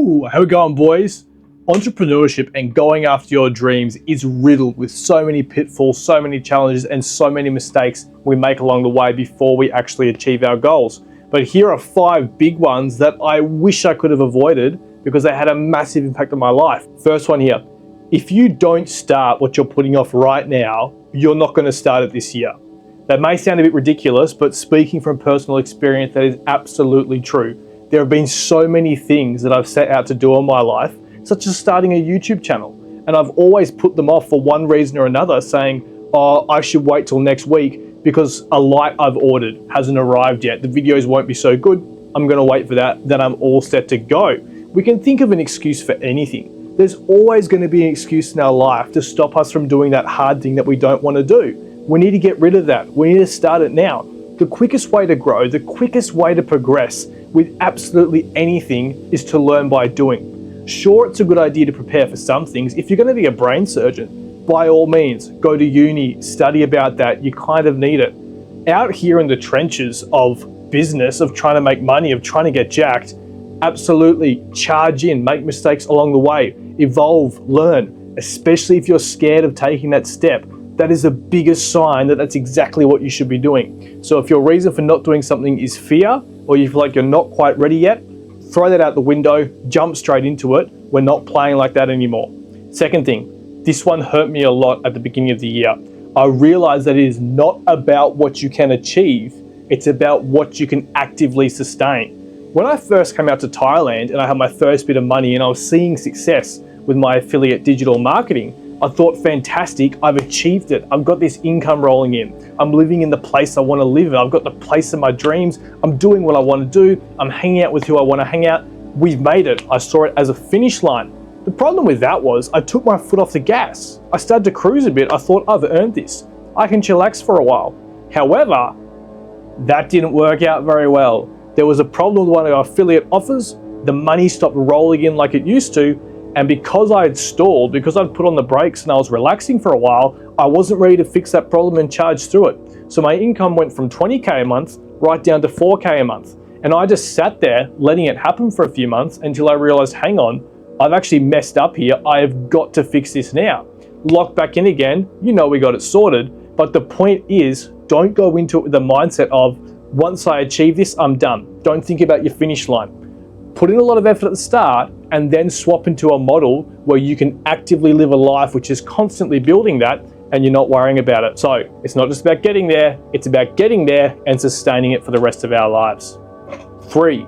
How we going, boys? Entrepreneurship and going after your dreams is riddled with so many pitfalls, so many challenges, and so many mistakes we make along the way before we actually achieve our goals. But here are 5 big ones that I wish I could have avoided because they had a massive impact on my life. First one here, if you don't start what you're putting off right now, you're not going to start it this year. That may sound a bit ridiculous, but speaking from personal experience, that is absolutely true. There have been so many things that I've set out to do in my life, such as starting a YouTube channel. And I've always put them off for one reason or another, saying, oh, I should wait till next week because a light I've ordered hasn't arrived yet. The videos won't be so good. I'm gonna wait for that, then I'm all set to go. We can think of an excuse for anything. There's always gonna be an excuse in our life to stop us from doing that hard thing that we don't wanna do. We need to get rid of that. We need to start it now. The quickest way to grow, the quickest way to progress with absolutely anything is to learn by doing. Sure, it's a good idea to prepare for some things. If you're going to be a brain surgeon, by all means, go to uni, study about that. You kind of need it. Out here in the trenches of business, of trying to make money, of trying to get jacked, absolutely charge in, make mistakes along the way, evolve, learn, especially if you're scared of taking that step. That is the biggest sign that that's exactly what you should be doing. So if your reason for not doing something is fear, or you feel like you're not quite ready yet, throw that out the window, jump straight into it. We're not playing like that anymore. Second thing, this one hurt me a lot at the beginning of the year. I realized that it is not about what you can achieve, it's about what you can actively sustain. When I first came out to Thailand and I had my first bit of money and I was seeing success with my affiliate digital marketing, I thought, fantastic, I've achieved it. I've got this income rolling in. I'm living in the place I want to live in. I've got the place of my dreams. I'm doing what I want to do. I'm hanging out with who I want to hang out. We've made it. I saw it as a finish line. The problem with that was I took my foot off the gas. I started to cruise a bit. I thought, I've earned this. I can chillax for a while. However, that didn't work out very well. There was a problem with one of our affiliate offers. The money stopped rolling in like it used to. And because I had stalled, because I'd put on the brakes and I was relaxing for a while, I wasn't ready to fix that problem and charge through it. So my income went from 20K a month right down to 4K a month. And I just sat there letting it happen for a few months until I realized, hang on, I've actually messed up here. I have got to fix this now. Lock back in again, we got it sorted. But the point is, don't go into it with the mindset of, once I achieve this, I'm done. Don't think about your finish line. Put in a lot of effort at the start and then swap into a model where you can actively live a life which is constantly building that and you're not worrying about it. So it's not just about getting there, it's about getting there and sustaining it for the rest of our lives. 3,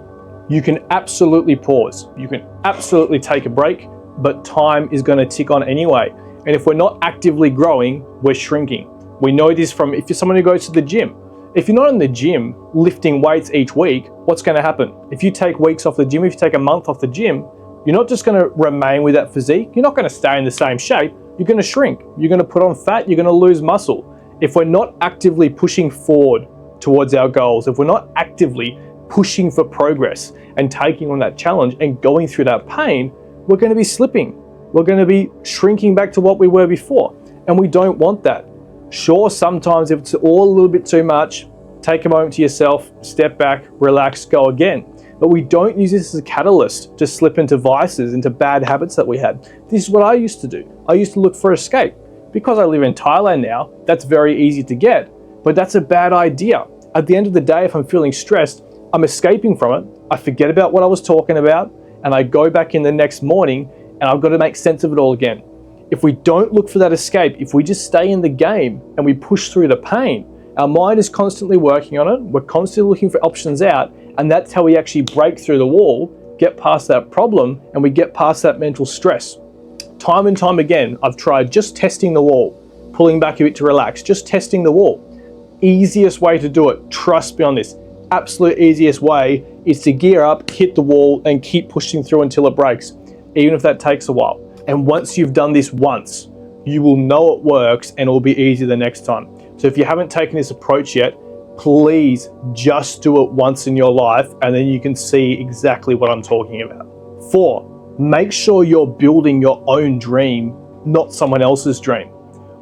you can absolutely pause. You can absolutely take a break, but time is going to tick on anyway. And if we're not actively growing, we're shrinking. We know this from if you're someone who goes to the gym. If you're not in the gym lifting weights each week, what's going to happen? If you take weeks off the gym, if you take a month off the gym, you're not just going to remain with that physique. You're not going to stay in the same shape. You're going to shrink. You're going to put on fat. You're going to lose muscle. If we're not actively pushing forward towards our goals, if we're not actively pushing for progress and taking on that challenge and going through that pain, we're going to be slipping. We're going to be shrinking back to what we were before. And we don't want that. Sure, sometimes if it's all a little bit too much, take a moment to yourself, step back, relax, go again. But we don't use this as a catalyst to slip into vices, into bad habits that we had. This is what I used to do. I used to look for escape. Because I live in Thailand now, that's very easy to get, but that's a bad idea. At the end of the day, if I'm feeling stressed, I'm escaping from it. I forget about what I was talking about, and I go back in the next morning, and I've got to make sense of it all again. If we don't look for that escape, if we just stay in the game and we push through the pain, our mind is constantly working on it. We're constantly looking for options out, and that's how we actually break through the wall, get past that problem, and we get past that mental stress. Time and time again, I've tried just testing the wall, pulling back a bit to relax, just testing the wall. Easiest way to do it, trust me on this, absolute easiest way is to gear up, hit the wall, and keep pushing through until it breaks, even if that takes a while. And once you've done this once, you will know it works and it will be easier the next time. So if you haven't taken this approach yet, please just do it once in your life and then you can see exactly what I'm talking about. 4, make sure you're building your own dream, not someone else's dream.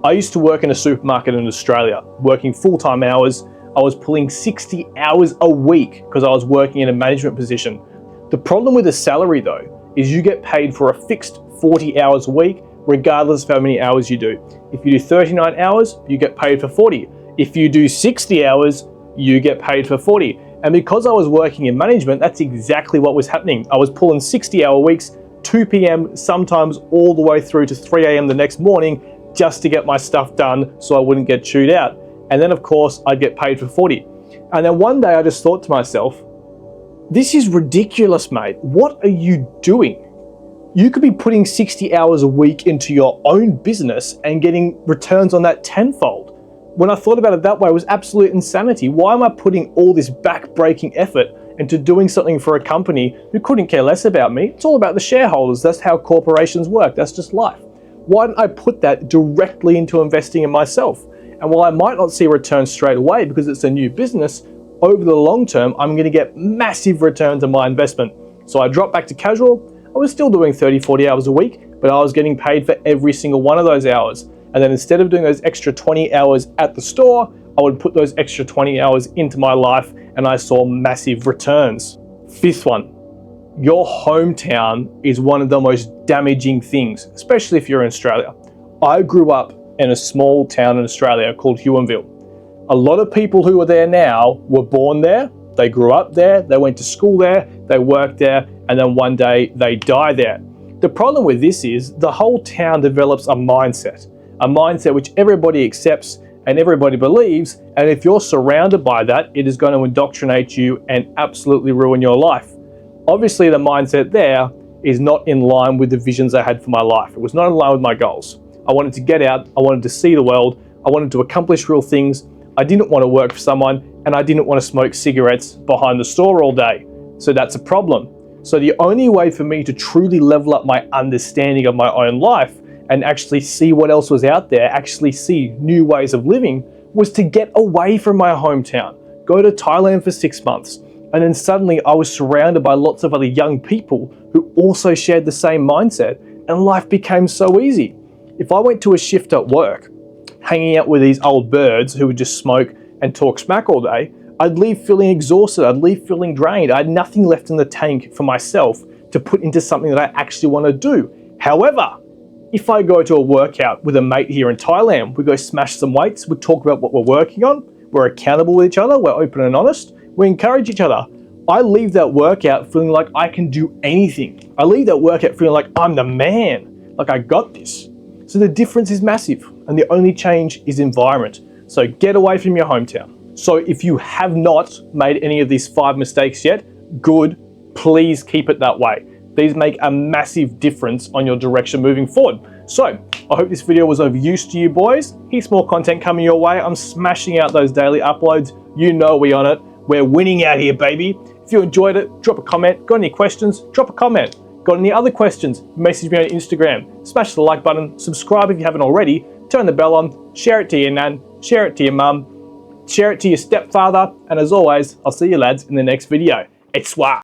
I used to work in a supermarket in Australia, working full-time hours. I was pulling 60 hours a week because I was working in a management position. The problem with the salary though, is you get paid for a fixed 40 hours a week, regardless of how many hours you do. If you do 39 hours, you get paid for 40. If you do 60 hours, you get paid for 40. And because I was working in management, that's exactly what was happening. I was pulling 60-hour weeks, 2 p.m., sometimes all the way through to 3 a.m. the next morning, just to get my stuff done so I wouldn't get chewed out. And then, of course, I'd get paid for 40. And then one day I just thought to myself, this is ridiculous, mate. What are you doing? You could be putting 60 hours a week into your own business and getting returns on that tenfold. When I thought about it that way, it was absolute insanity. Why am I putting all this back-breaking effort into doing something for a company who couldn't care less about me? It's all about the shareholders. That's how corporations work. That's just life. Why don't I put that directly into investing in myself? And while I might not see a return straight away because it's a new business, over the long term, I'm going to get massive returns on my investment. So I dropped back to casual. I was still doing 30, 40 hours a week, but I was getting paid for every single one of those hours. And then instead of doing those extra 20 hours at the store, I would put those extra 20 hours into my life, and I saw massive returns. Fifth one, your hometown is one of the most damaging things, especially if you're in Australia. I grew up in a small town in Australia called Huonville. A lot of people who are there now were born there, they grew up there, they went to school there, they worked there, and then one day they die there. The problem with this is the whole town develops a mindset which everybody accepts and everybody believes, and if you're surrounded by that, it is going to indoctrinate you and absolutely ruin your life. Obviously, the mindset there is not in line with the visions I had for my life. It was not in line with my goals. I wanted to get out, I wanted to see the world, I wanted to accomplish real things. I didn't want to work for someone, and I didn't want to smoke cigarettes behind the store all day. So that's a problem. So the only way for me to truly level up my understanding of my own life and actually see what else was out there, actually see new ways of living, was to get away from my hometown, go to Thailand for 6 months. And then suddenly I was surrounded by lots of other young people who also shared the same mindset, and life became so easy. If I went to a shift at work, hanging out with these old birds who would just smoke and talk smack all day, I'd leave feeling exhausted, I'd leave feeling drained. I had nothing left in the tank for myself to put into something that I actually want to do. However, if I go to a workout with a mate here in Thailand, we go smash some weights, we talk about what we're working on, we're accountable with each other, we're open and honest, we encourage each other. I leave that workout feeling like I can do anything. I leave that workout feeling like I'm the man, like I got this. So the difference is massive, and the only change is environment. So get away from your hometown. So if you have not made any of these 5 mistakes yet, good, please keep it that way. These make a massive difference on your direction moving forward. So I hope this video was of use to you boys. Here's more content coming your way. I'm smashing out those daily uploads. You know we on it. We're winning out here, baby. If you enjoyed it, drop a comment. Got any questions? Drop a comment. Got any other questions? Message me on Instagram. Smash the like button. Subscribe if you haven't already. Turn the bell on. Share it to your nan. Share it to your mum. Share it to your stepfather. And as always, I'll see you lads in the next video. It's swag.